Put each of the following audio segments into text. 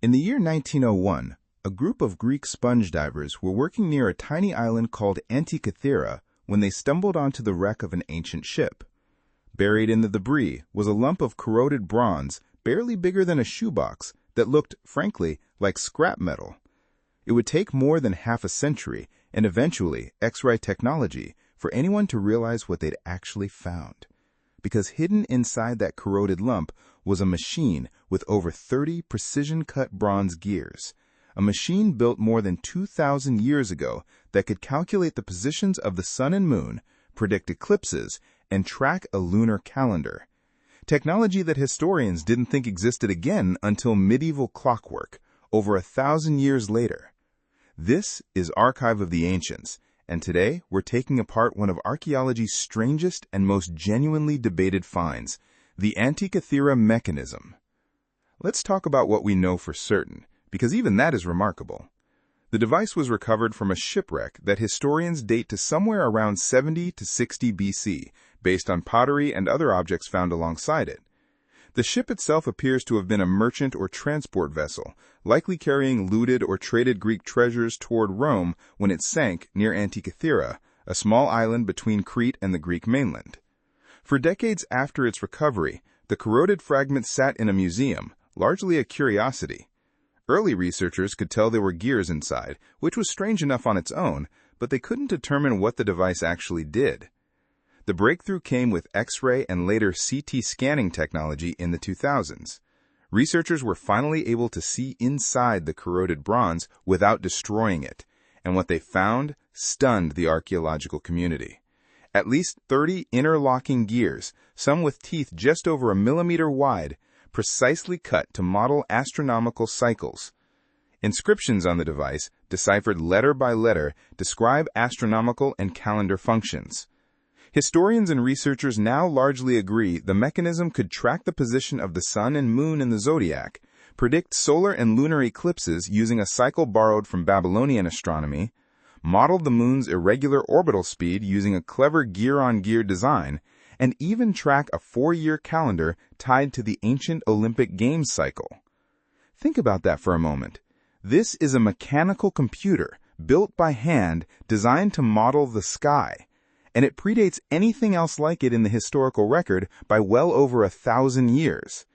In the year 1901, a group of Greek sponge divers were working near a tiny island called Antikythera when they stumbled onto the wreck of an ancient ship. Buried in the debris was a lump of corroded bronze barely bigger than a shoebox that looked, frankly, like scrap metal. It would take more than half a century and eventually X-ray technology for anyone to realize what they'd actually found. Because hidden inside that corroded lump was a machine with over 30 precision-cut bronze gears, a machine built more than 2,000 years ago that could calculate the positions of the sun and moon, predict eclipses, and track a lunar calendar. Technology that historians didn't think existed again until medieval clockwork, over 1,000 years later. This is Archive of the Ancients, and today we're taking apart one of archaeology's strangest and most genuinely debated finds, the Antikythera Mechanism. Let's talk about what we know for certain, because even that is remarkable. The device was recovered from a shipwreck that historians date to somewhere around 70 to 60 BC, based on pottery and other objects found alongside it. The ship itself appears to have been a merchant or transport vessel, likely carrying looted or traded Greek treasures toward Rome when it sank near Antikythera, a small island between Crete and the Greek mainland. For decades after its recovery, the corroded fragment sat in a museum, largely a curiosity. Early researchers could tell there were gears inside, which was strange enough on its own, but they couldn't determine what the device actually did. The breakthrough came with X-ray and later CT scanning technology in the 2000s. Researchers were finally able to see inside the corroded bronze without destroying it, and what they found stunned the archaeological community. At least 30 interlocking gears, some with teeth just over a millimeter wide, precisely cut to model astronomical cycles. Inscriptions on the device, deciphered letter by letter, describe astronomical and calendar functions. Historians and researchers now largely agree the mechanism could track the position of the sun and moon in the zodiac, predict solar and lunar eclipses using a cycle borrowed from Babylonian astronomy, model the moon's irregular orbital speed using a clever gear-on-gear design, and even track a 4-year calendar tied to the ancient Olympic Games cycle. Think about that for a moment. This is a mechanical computer built by hand designed to model the sky, and it predates anything else like it in the historical record by well over 1,000 years.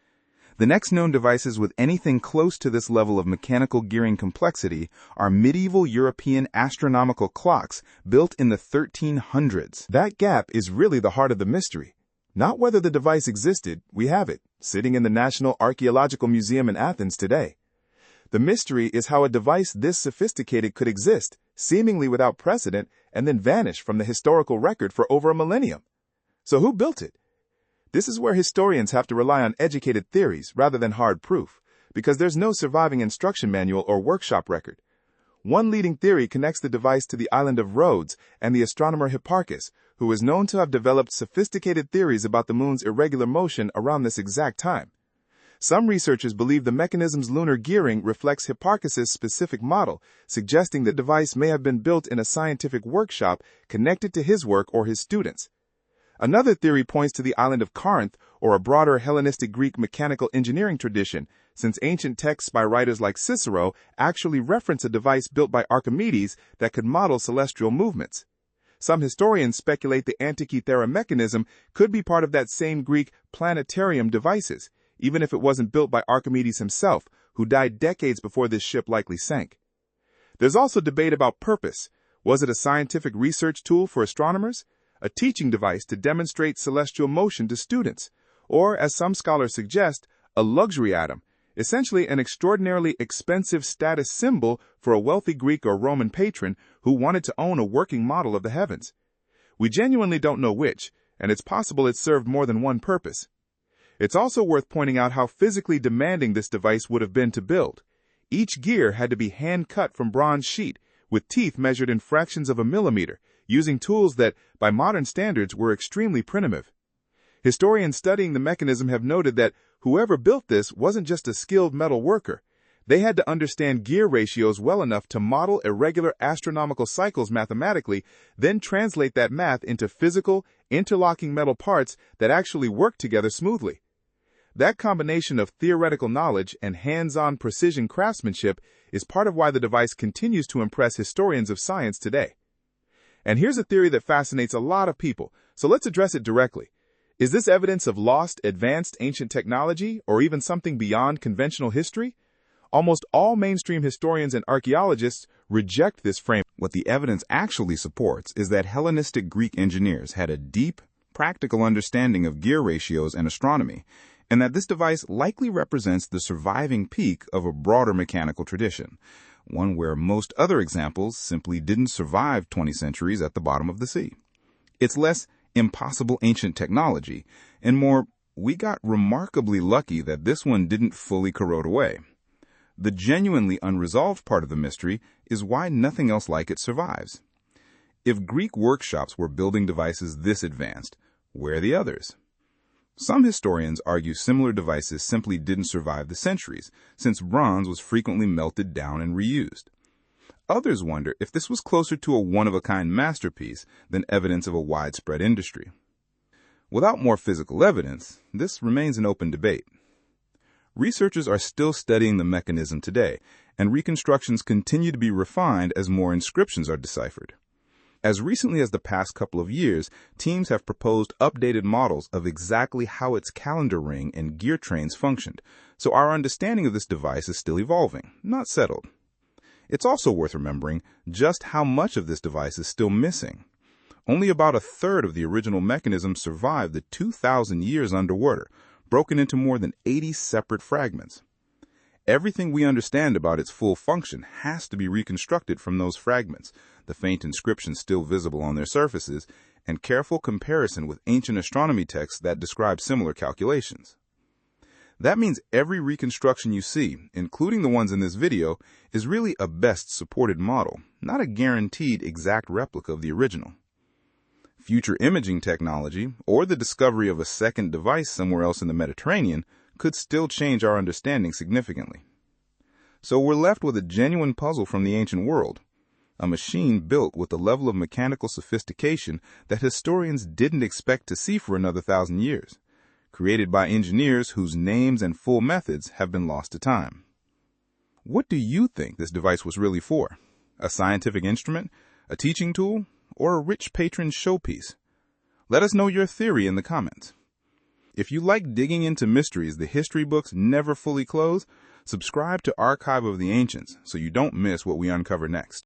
The next known devices with anything close to this level of mechanical gearing complexity are medieval European astronomical clocks built in the 1300s. That gap is really the heart of the mystery. Not whether the device existed, we have it, sitting in the National Archaeological Museum in Athens today. The mystery is how a device this sophisticated could exist, seemingly without precedent, and then vanish from the historical record for over a millennium. So who built it? This is where historians have to rely on educated theories rather than hard proof, because there's no surviving instruction manual or workshop record. One leading theory connects the device to the island of Rhodes and the astronomer Hipparchus, who is known to have developed sophisticated theories about the moon's irregular motion around this exact time. Some researchers believe the mechanism's lunar gearing reflects Hipparchus's specific model, suggesting the device may have been built in a scientific workshop connected to his work or his students. Another theory points to the island of Corinth or a broader Hellenistic Greek mechanical engineering tradition, since ancient texts by writers like Cicero actually reference a device built by Archimedes that could model celestial movements. Some historians speculate the Antikythera mechanism could be part of that same Greek planetarium devices, even if it wasn't built by Archimedes himself, who died decades before this ship likely sank. There's also debate about purpose. Was it a scientific research tool for astronomers? A teaching device to demonstrate celestial motion to students? Or, as some scholars suggest, a luxury item, essentially an extraordinarily expensive status symbol for a wealthy Greek or Roman patron who wanted to own a working model of the heavens? We genuinely don't know which, and it's possible it served more than one purpose. It's also worth pointing out how physically demanding this device would have been to build. Each gear had to be hand-cut from bronze sheet, with teeth measured in fractions of a millimeter, using tools that, by modern standards, were extremely primitive. Historians studying the mechanism have noted that whoever built this wasn't just a skilled metal worker. They had to understand gear ratios well enough to model irregular astronomical cycles mathematically, then translate that math into physical, interlocking metal parts that actually worked together smoothly. That combination of theoretical knowledge and hands-on precision craftsmanship is part of why the device continues to impress historians of science today. And here's a theory that fascinates a lot of people, so let's address it directly. Is this evidence of lost, advanced ancient technology, or even something beyond conventional history? Almost all mainstream historians and archaeologists reject this frame. What the evidence actually supports is that Hellenistic Greek engineers had a deep, practical understanding of gear ratios and astronomy, and that this device likely represents the surviving peak of a broader mechanical tradition, one where most other examples simply didn't survive 20 centuries at the bottom of the sea. It's less impossible ancient technology, and more, we got remarkably lucky that this one didn't fully corrode away. The genuinely unresolved part of the mystery is why nothing else like it survives. If Greek workshops were building devices this advanced, where are the others? Some historians argue similar devices simply didn't survive the centuries, since bronze was frequently melted down and reused. Others wonder if this was closer to a one-of-a-kind masterpiece than evidence of a widespread industry. Without more physical evidence, this remains an open debate. Researchers are still studying the mechanism today, and reconstructions continue to be refined as more inscriptions are deciphered. As recently as the past couple of years, teams have proposed updated models of exactly how its calendar ring and gear trains functioned, so our understanding of this device is still evolving, not settled. It's also worth remembering just how much of this device is still missing. Only about a third of the original mechanism survived the 2,000 years underwater, broken into more than 80 separate fragments. Everything we understand about its full function has to be reconstructed from those fragments, the faint inscriptions still visible on their surfaces, and careful comparison with ancient astronomy texts that describe similar calculations. That means every reconstruction you see, including the ones in this video, is really a best supported model, not a guaranteed exact replica of the original. Future imaging technology, or the discovery of a second device somewhere else in the Mediterranean, could still change our understanding significantly. So we're left with a genuine puzzle from the ancient world, a machine built with a level of mechanical sophistication that historians didn't expect to see for another 1,000 years, created by engineers whose names and full methods have been lost to time. What do you think this device was really for? A scientific instrument? A teaching tool? Or a rich patron's showpiece? Let us know your theory in the comments. If you like digging into mysteries the history books never fully close, subscribe to Archive of the Ancients so you don't miss what we uncover next.